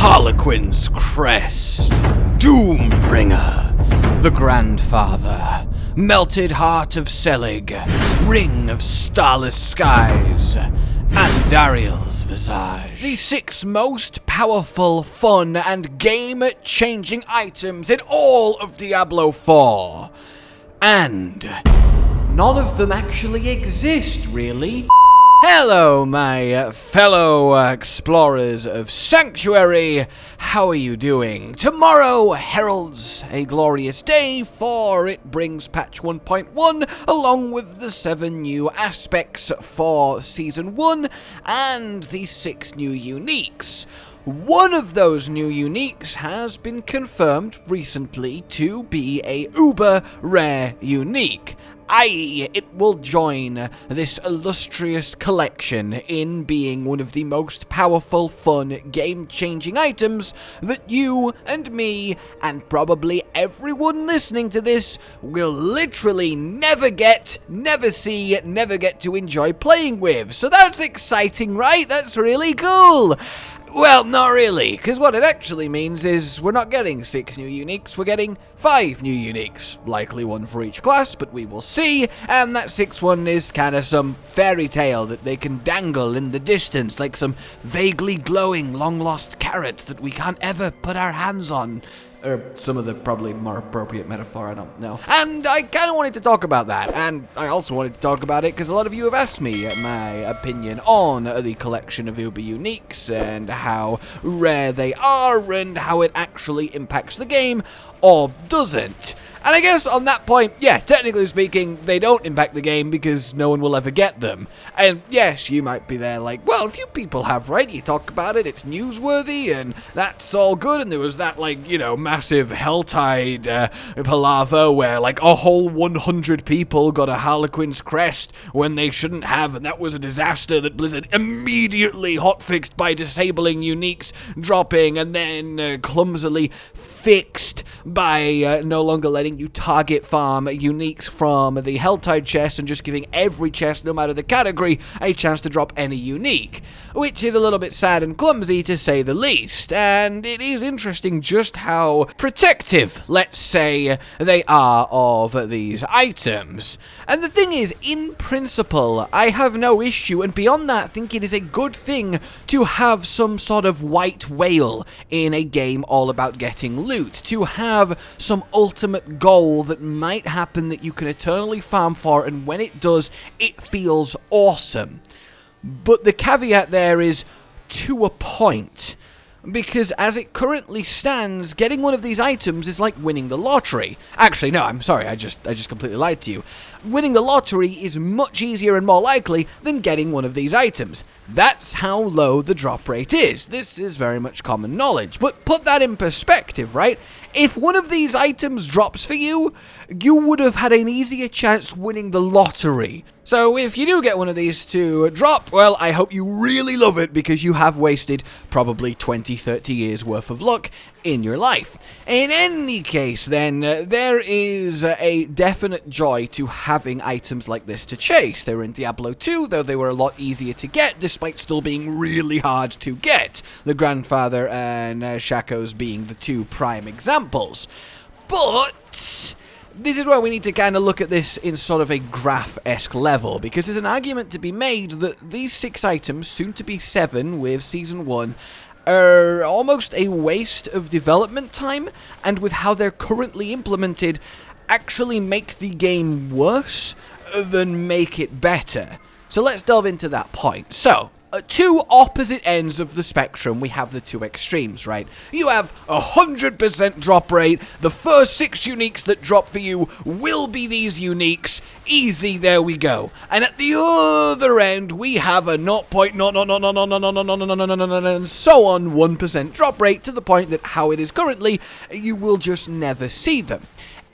Harlequin's Crest, Doombringer, the Grandfather, Melted Heart of Selig, Ring of Starless Skies, Andariels' Visage. The 6 most powerful, fun, and game-changing items in all of Diablo 4. And none of them actually exist, really. Hello, my fellow explorers of Sanctuary. How are you doing? Tomorrow heralds a glorious day, for it brings patch 1.1 along with the 7 new aspects for Season 1 and the 6 new uniques. One of those new uniques has been confirmed recently to be a uber rare unique, i.e. it will join this illustrious collection in being one of the most powerful, fun, game-changing items that you and me, and probably everyone listening to this, will literally never get, never see, never get to enjoy playing with. So that's exciting, right? That's really cool! Well, not really, because what it actually means is we're not getting 6 new uniques, we're getting 5 new uniques. Likely one for each class, but we will see, and that 6th one is kinda some fairy tale that they can dangle in the distance, like some vaguely glowing, long-lost carrot that we can't ever put our hands on. Or some of the probably more appropriate metaphor, I don't know. And I kind of wanted to talk about that, and I also wanted to talk about it because a lot of you have asked me my opinion on the collection of Uber Uniques and how rare they are and how it actually impacts the game, or doesn't. And I guess on that point, yeah, technically speaking, they don't impact the game because no one will ever get them. And yes, you might be there like, well, a few people have, right? You talk about it, it's newsworthy, and that's all good, and there was that, like, you know, massive Helltide palaver where, like, a whole 100 people got a Harlequin's Crest when they shouldn't have, and that was a disaster that Blizzard immediately hotfixed by disabling uniques dropping, and then clumsily fixed by no longer letting you target farm uniques from the Helltide chest and just giving every chest, no matter the category, a chance to drop any unique, which is a little bit sad and clumsy to say the least. And it is interesting just how protective, let's say, they are of these items. And the thing is, in principle, I have no issue, and beyond that, think it is a good thing to have some sort of white whale in a game all about getting loot, to have some ultimate goal that might happen that you can eternally farm for, and when it does, it feels awesome. But the caveat there is to a point, because as it currently stands, getting one of these items is like winning the lottery. Actually, no, I'm sorry, I just completely lied to you. Winning the lottery is much easier and more likely than getting one of these items. That's how low the drop rate is. This is very much common knowledge. But put that in perspective, right? If one of these items drops for you, you would have had an easier chance winning the lottery. So if you do get one of these to drop, well, I hope you really love it because you have wasted probably 20-30 years worth of luck in your life. In any case, then, there is a definite joy to having items like this to chase. They were in Diablo 2, though they were a lot easier to get, despite still being really hard to get. The Grandfather and Shaco's being the 2 prime examples. But this is where we need to kind of look at this in sort of a graph-esque level, because there's an argument to be made that these 6 items, soon to be 7 with Season 1, are almost a waste of development time, and with how they're currently implemented, actually make the game worse than make it better. So let's delve into that point. So, 2 opposite ends of the spectrum, we have the 2 extremes, right? You have 100% drop rate, the first 6 uniques that drop for you will be these uniques, easy, there we go. And at the other end, we have a 0.0, and so on 1% drop rate, to the point that how it is currently, you will just never see them.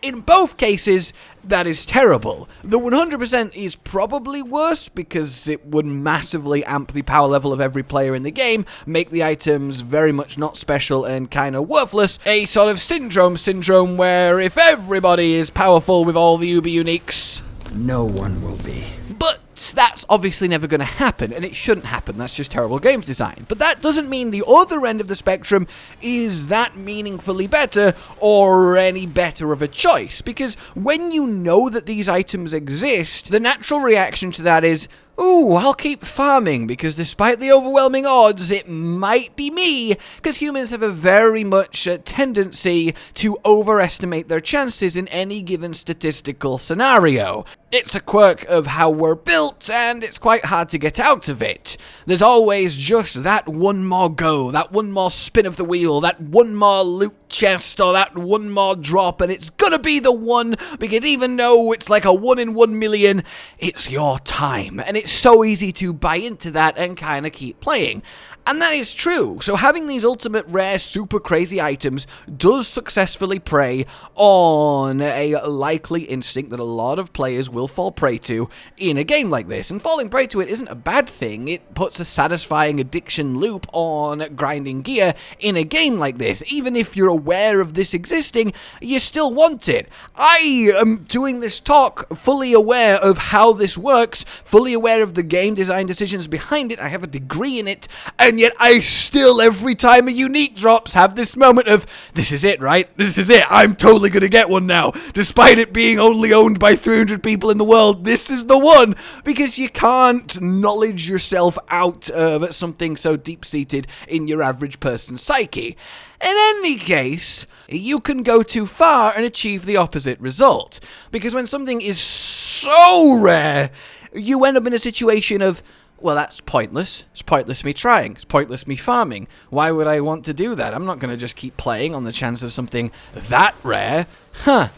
In both cases, that is terrible. The 100% is probably worse because it would massively amp the power level of every player in the game, make the items very much not special and kind of worthless. A sort of syndrome where if everybody is powerful with all the Uber Uniques, no one will be. But that's obviously never going to happen, and it shouldn't happen. That's just terrible games design. But that doesn't mean the other end of the spectrum is that meaningfully better or any better of a choice, because when you know that these items exist, the natural reaction to that is, ooh, I'll keep farming, because despite the overwhelming odds, it might be me, because humans have a very much tendency to overestimate their chances in any given statistical scenario. It's a quirk of how we're built, and it's quite hard to get out of it. There's always just that one more go, that one more spin of the wheel, that one more loot chest, or that one more drop, and it's gonna be the one, because even though it's like a 1 in 1 million, it's your time, and it's so easy to buy into that and kind of keep playing. And that is true. So having these ultimate rare super crazy items does successfully prey on a likely instinct that a lot of players will fall prey to in a game like this. And falling prey to it isn't a bad thing. It puts a satisfying addiction loop on grinding gear in a game like this. Even if you're aware of this existing, you still want it. I am doing this talk fully aware of how this works, fully aware of the game design decisions behind it. I have a degree in it, and yet I still, every time a unique drops, have this moment of, this is it, right? This is it. I'm totally gonna get one now. Despite it being only owned by 300 people in the world, this is the one. Because you can't knowledge yourself out of something so deep-seated in your average person's psyche. In any case, you can go too far and achieve the opposite result. Because when something is so rare, you end up in a situation of, well, that's pointless. It's pointless me trying. It's pointless me farming. Why would I want to do that? I'm not going to just keep playing on the chance of something that rare. Huh.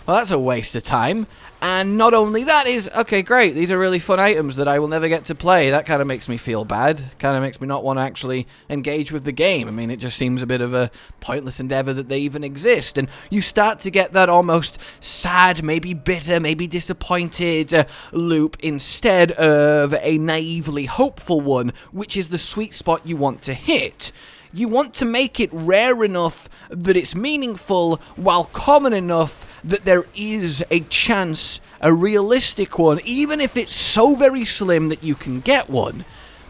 Well, that's a waste of time. And not only that is, okay, great, these are really fun items that I will never get to play. That kind of makes me feel bad. Kind of makes me not want to actually engage with the game. I mean, it just seems a bit of a pointless endeavor that they even exist. And you start to get that almost sad, maybe bitter, maybe disappointed loop instead of a naively hopeful one, which is the sweet spot you want to hit. You want to make it rare enough that it's meaningful, while common enough that there is a chance, a realistic one, even if it's so very slim that you can get one.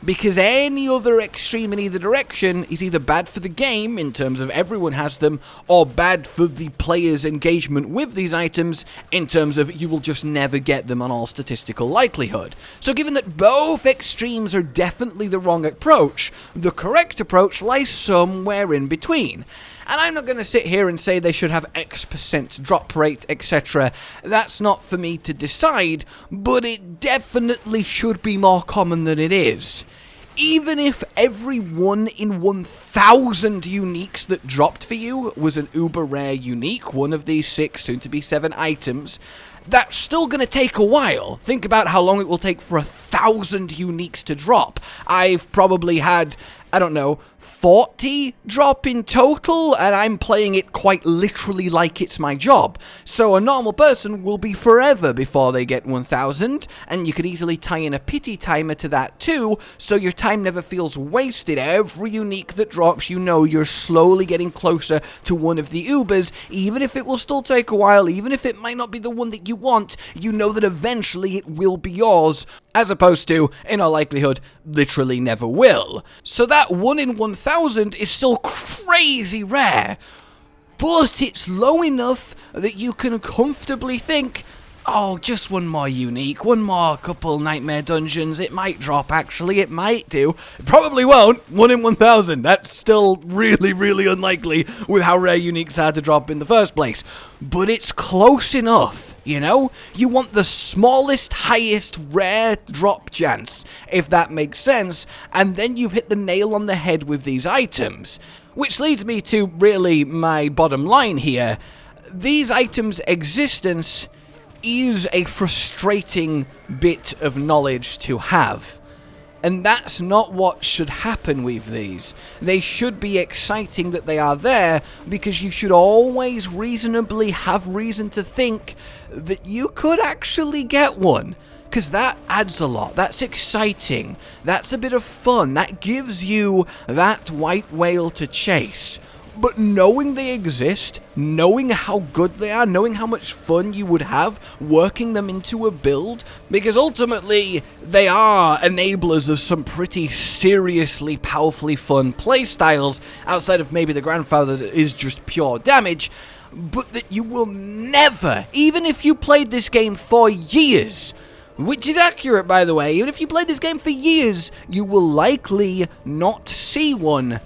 Because any other extreme in either direction is either bad for the game, in terms of everyone has them, or bad for the player's engagement with these items, in terms of you will just never get them on all statistical likelihood. So given that both extremes are definitely the wrong approach, the correct approach lies somewhere in between. And I'm not going to sit here and say they should have X% drop rate, etc. That's not for me to decide, but it definitely should be more common than it is. Even if every 1 in 1,000 uniques that dropped for you was an uber rare unique, one of these 6, soon to be 7 items, that's still going to take a while. Think about how long it will take for 1,000 uniques to drop. I've probably had, I don't know, 40 drop in total, and I'm playing it quite literally like it's my job. So a normal person will be forever before they get 1,000, and you could easily tie in a pity timer to that too, so your time never feels wasted. Every unique that drops, you know you're slowly getting closer to one of the Ubers, even if it will still take a while, even if it might not be the one that you want, you know that eventually it will be yours, as opposed to, in all likelihood, literally never will. So that 1 in 1,000 is still crazy rare, but it's low enough that you can comfortably think, oh, just one more unique, one more couple nightmare dungeons, it might drop actually, it might do. It probably won't, 1 in 1,000, that's still really, really unlikely with how rare uniques are to drop in the first place. But it's close enough. You know, you want the smallest, highest rare drop chance, if that makes sense, and then you've hit the nail on the head with these items. Which leads me to really my bottom line here. These items' existence is a frustrating bit of knowledge to have. And that's not what should happen with these. They should be exciting that they are there, because you should always reasonably have reason to think that you could actually get one. Because that adds a lot. That's exciting. That's a bit of fun. That gives you that white whale to chase. But knowing they exist, knowing how good they are, knowing how much fun you would have working them into a build, because ultimately they are enablers of some pretty seriously powerfully fun playstyles, outside of maybe the grandfather that is just pure damage, but that you will never, even if you played this game for years, which is accurate by the way, even if you played this game for years, you will likely not see one.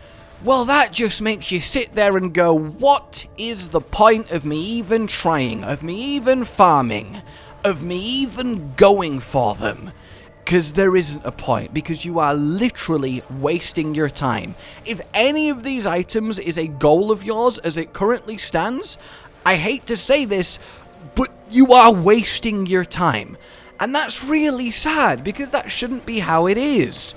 Well, that just makes you sit there and go, what is the point of me even trying, of me even farming, of me even going for them? Because there isn't a point, because you are literally wasting your time. If any of these items is a goal of yours as it currently stands, I hate to say this, but you are wasting your time. And that's really sad, because that shouldn't be how it is.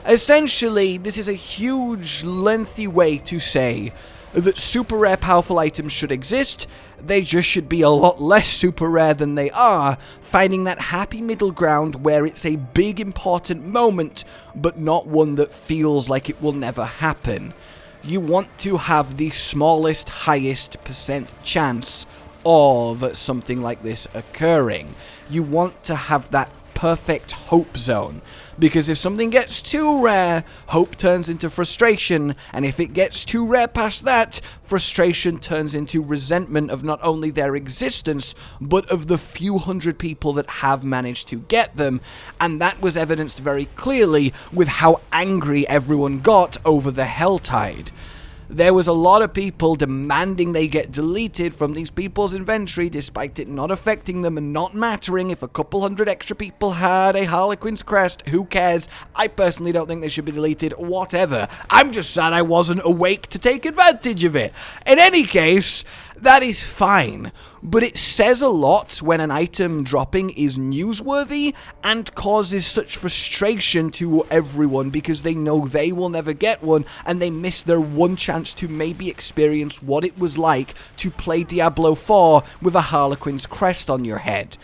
Essentially, this is a huge, lengthy way to say that super rare powerful items should exist, they just should be a lot less super rare than they are, finding that happy middle ground where it's a big important moment, but not one that feels like it will never happen. You want to have the smallest, highest percent chance of something like this occurring. You want to have that perfect hope zone, because if something gets too rare, hope turns into frustration, and if it gets too rare past that, frustration turns into resentment of not only their existence, but of the few hundred people that have managed to get them, and that was evidenced very clearly with how angry everyone got over the Helltide. There was a lot of people demanding they get deleted from these people's inventory, despite it not affecting them and not mattering. If a couple hundred extra people had a Harlequin's Crest, who cares? I personally don't think they should be deleted, whatever. I'm just sad I wasn't awake to take advantage of it. In any case, that is fine, but it says a lot when an item dropping is newsworthy and causes such frustration to everyone because they know they will never get one and they miss their one chance to maybe experience what it was like to play Diablo 4 with a Harlequin's Crest on your head.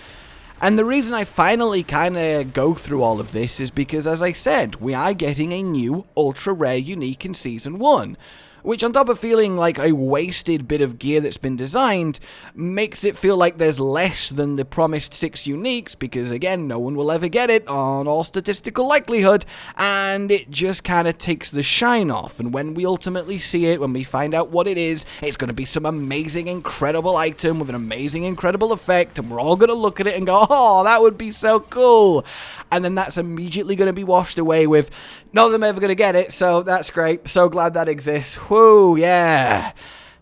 And the reason I finally kind of go through all of this is because, as I said, we are getting a new ultra rare unique in Season 1. Which, on top of feeling like a wasted bit of gear that's been designed, makes it feel like there's less than the promised 6 uniques, because again, no one will ever get it on all statistical likelihood, and it just kind of takes the shine off. And when we ultimately see it, when we find out what it is, it's going to be some amazing, incredible item with an amazing, incredible effect, and we're all going to look at it and go, oh, that would be so cool. And then that's immediately going to be washed away with, none of them ever going to get it, so that's great, so glad that exists. Whoo, yeah.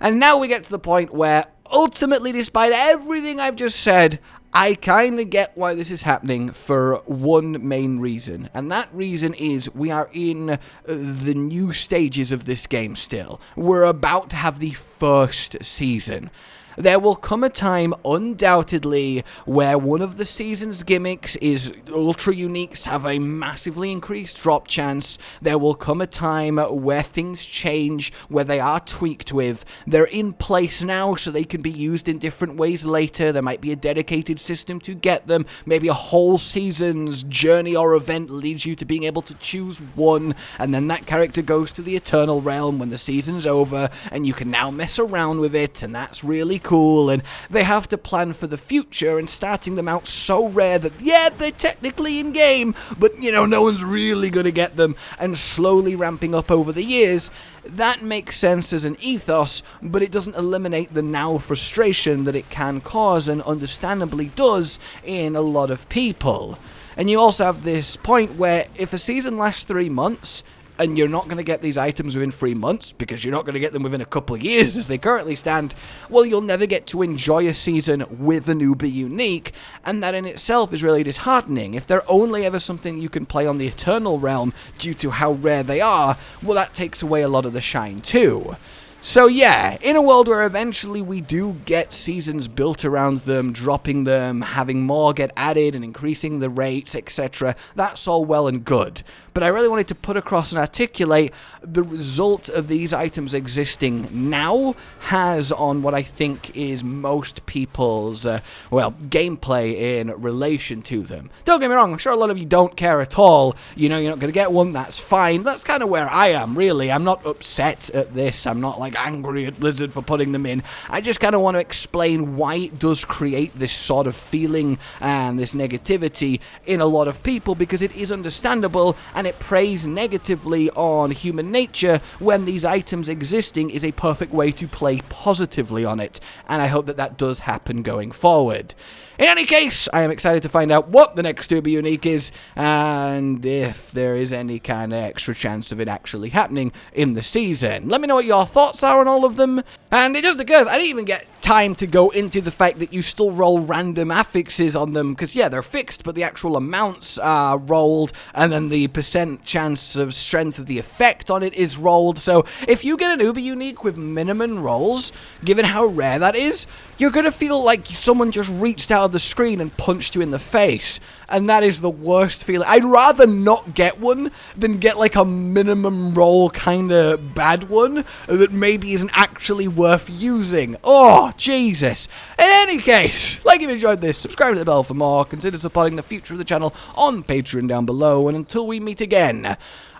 And now we get to the point where, ultimately, despite everything I've just said, I kind of get why this is happening for one main reason. And that reason is we are in the new stages of this game still. We're about to have the first season. There will come a time, undoubtedly, where one of the season's gimmicks is ultra uniques have a massively increased drop chance. There will come a time where things change, where they are tweaked with. They're in place now, so they can be used in different ways later. There might be a dedicated system to get them. Maybe a whole season's journey or event leads you to being able to choose one, and then that character goes to the Eternal Realm when the season's over, and you can now mess around with it, and that's really cool. And they have to plan for the future, and starting them out so rare that, yeah, they're technically in game, but, you know, no one's really gonna get them, and slowly ramping up over the years. That makes sense as an ethos, but it doesn't eliminate the now frustration that it can cause, and understandably does, in a lot of people. And you also have this point where if a season lasts 3 months, and you're not going to get these items within 3 months, because you're not going to get them within a couple of years as they currently stand, well, you'll never get to enjoy a season with a newbie unique, and that in itself is really disheartening. If they're only ever something you can play on the Eternal Realm due to how rare they are, well, that takes away a lot of the shine too. So yeah, in a world where eventually we do get seasons built around them, dropping them, having more get added and increasing the rates, etc., that's all well and good. but I really wanted to put across and articulate the result of these items existing now has on what I think is most people's, well, gameplay in relation to them. Don't get me wrong, I'm sure a lot of you don't care at all. You know, you're not going to get one, that's fine. That's kind of where I am, really. I'm not upset at this. I'm not, like, angry at Blizzard for putting them in. I just kind of want to explain why it does create this sort of feeling and this negativity in a lot of people, because it is understandable and it preys negatively on human nature when these items existing is a perfect way to play positively on it, and I hope that that does happen going forward. In any case, I am excited to find out what the next to be unique is, and if there is any kind of extra chance of it actually happening in the season. Let me know what your thoughts are on all of them. And it just occurs, I didn't even get time to go into the fact that you still roll random affixes on them, because yeah, they're fixed, but the actual amounts are rolled, and then the percent chance of strength of the effect on it is rolled. So if you get an uber unique with minimum rolls, given how rare that is, you're going to feel like someone just reached out of the screen and punched you in the face. And that is the worst feeling. I'd rather not get one than get like a minimum roll kind of bad one that maybe isn't actually worth using. Oh, Jesus. In any case, like if you enjoyed this, subscribe to the bell for more, consider supporting the future of the channel on Patreon down below, and until we meet again,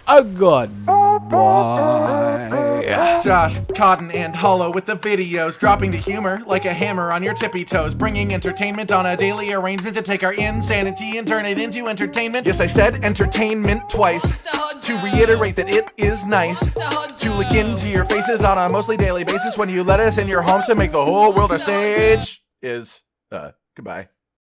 a goodbye. Josh, Cotton, and Hollow with the videos, dropping the humor like a hammer on your tippy toes, bringing entertainment on a daily arrangement to take our insanity and turn it into entertainment. Yes, I said entertainment twice, to reiterate that it is nice to look into your faces on a mostly daily basis when you let us in your homes to make the whole world a stage. Goodbye.